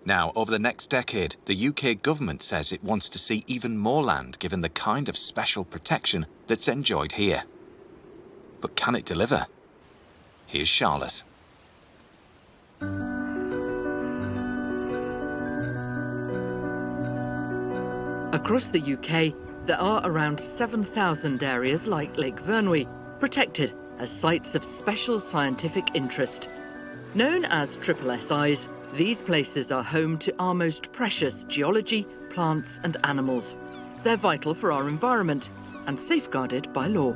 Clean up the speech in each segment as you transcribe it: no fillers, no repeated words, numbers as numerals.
Now, over the next decade, the UK government says it wants to see even more land given the kind of special protection that's enjoyed here. But can it deliver? Here's Charlotte. Across the UK, there are around 7,000 areas like Lake Vyrnwy, protected as sites of special scientific interest. Known as SSSIs, these places are home to our most precious geology, plants and animals. They're vital for our environment and safeguarded by law.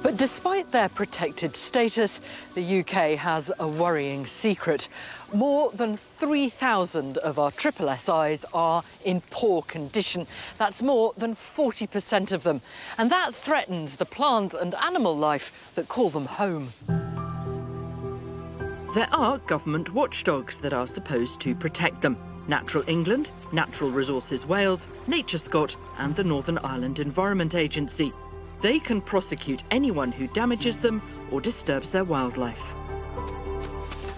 But despite their protected status, the UK has a worrying secret. More than 3,000 of our SSSIs are in poor condition. That's more than 40% of them. And that threatens the plant and animal life that call them home. There are government watchdogs that are supposed to protect them. Natural England, Natural Resources Wales, Nature Scot and the Northern Ireland Environment Agency. They can prosecute anyone who damages them or disturbs their wildlife.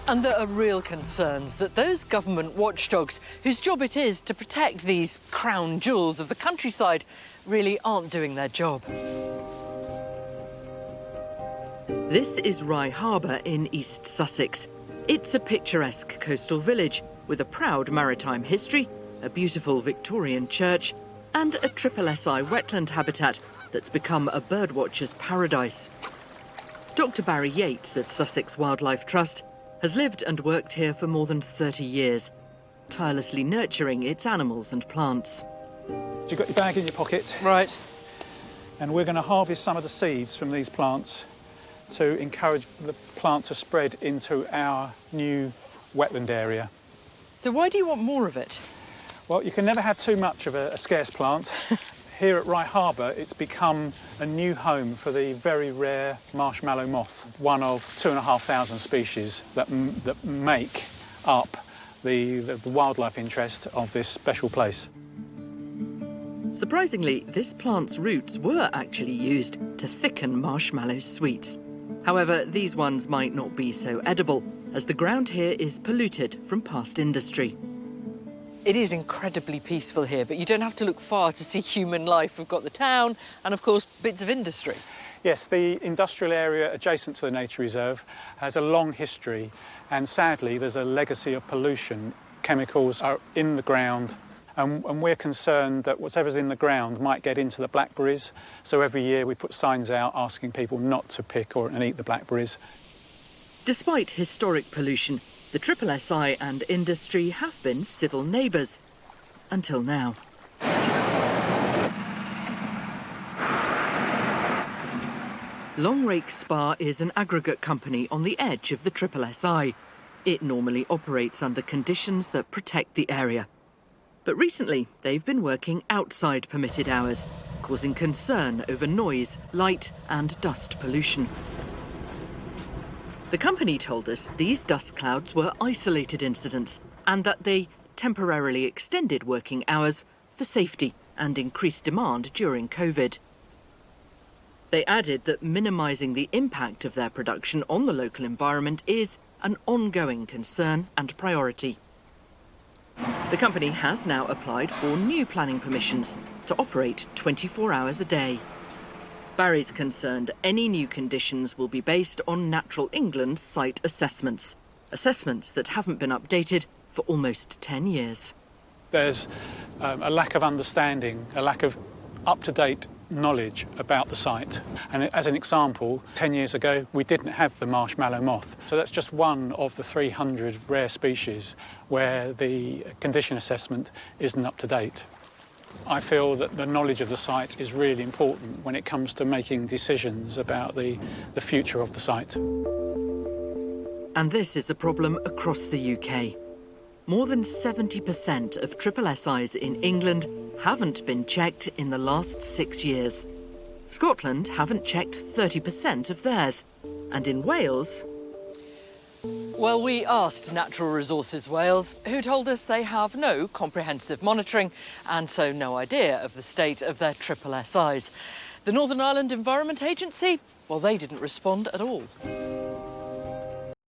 And there are real concerns that those government watchdogs, whose job it is to protect these crown jewels of the countryside, really aren't doing their job. This is Rye Harbour in East Sussex. It's a picturesque coastal village with a proud maritime history, a beautiful Victorian church and a SSSI wetland habitat that's become a birdwatcher's paradise. Dr. Barry Yates of Sussex Wildlife Trust has lived and worked here for more than 30 years, tirelessly nurturing its animals and plants. You've got your bag in your pocket. Right. And we're going to harvest some of the seeds from these plants to encourage the plant to spread into our new wetland area. So why do you want more of it? Well, you can never have too much of a scarce plant. Here at Rye Harbour, it's become a new home for the very rare marshmallow moth, one of 2,500 species that make up the wildlife interest of this special place. Surprisingly, this plant's roots were actually used to thicken marshmallow sweets. However, these ones might not be so edible, as the ground here is polluted from past industry. It is incredibly peaceful here, but you don't have to look far to see human life. We've got the town and, of course, bits of industry. Yes, the industrial area adjacent to the nature reserve has a long history, and sadly there's a legacy of pollution. Chemicals are in the ground, and we're concerned that whatever's in the ground might get into the blackberries. So every year we put signs out asking people not to pick and eat the blackberries. Despite historic pollution, the SSSI and industry have been civil neighbours, until now. Longrake Spa is an aggregate company on the edge of the SSSI. It normally operates under conditions that protect the area. But recently, they've been working outside permitted hours, causing concern over noise, light and dust pollution. The company told us these dust clouds were isolated incidents and that they temporarily extended working hours for safety and increased demand during COVID. They added that minimising the impact of their production on the local environment is an ongoing concern and priority. The company has now applied for new planning permissions to operate 24 hours a day. Barry's concerned any new conditions will be based on Natural England site assessments that haven't been updated for almost 10 years. There's a lack of understanding, a lack of up-to-date knowledge about the site. And as an example, 10 years ago, we didn't have the marshmallow moth. So that's just one of the 300 rare species where the condition assessment isn't up to date. I feel that the knowledge of the site is really important when it comes to making decisions about the future of the site. And this is a problem across the UK. More than 70% of SSSIs in England haven't been checked in the last 6 years. Scotland haven't checked 30% of theirs. And in Wales... Well, we asked Natural Resources Wales, who told us they have no comprehensive monitoring and so no idea of the state of their SSSIs. The Northern Ireland Environment Agency, well, they didn't respond at all.